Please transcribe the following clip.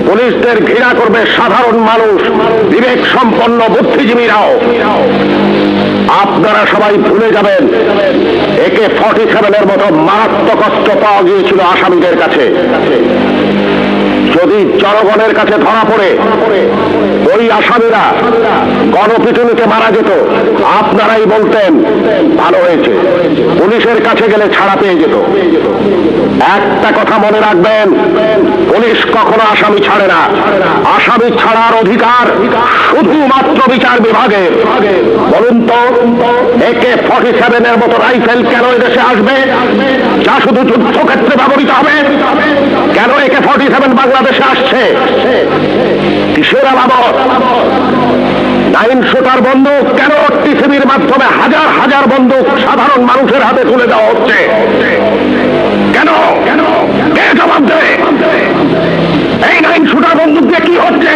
পুলিশদের ঘৃণা করবে সাধারণ মানুষ, বিবেক সম্পন্ন বুদ্ধিজীবীরাও। আপনারা সবাই ভুলে যাবেন AK-47 মতো মারাত্মক অস্ত্র পাওয়া গিয়েছিল আসামিদের কাছে। যদি জনগণের কাছে ধরা পড়ে ওই আসামিরা গণপিটুনিতে মারা যেত, আপনারাই বলতেন ভালো হয়েছে, পুলিশের কাছে গেলে ছাড়া পেয়ে যেত। একটা কথা মনে রাখবেন, পুলিশ কখনো আসামি ছাড়ে না। আসামি ছাড়ার অধিকার শুধুমাত্র বিচার বিভাগের। বলুন তো, AK-47 মতো রাইফেল কেন এদেশে আসবে, যা শুধু যুদ্ধক্ষেত্রে ব্যবহৃত হবে? কেন AK-47 বাংলাদেশে আসছে? কিসের আলামত? 9 শুটার বন্দুক কেন টিসিবির মাধ্যমে হাজার হাজার বন্দুক সাধারণ মানুষের হাতে তুলে দেওয়া হচ্ছে? কেন? কে জবাব দেবে? এই 9 শুটার বন্দুক দিয়ে কি হচ্ছে?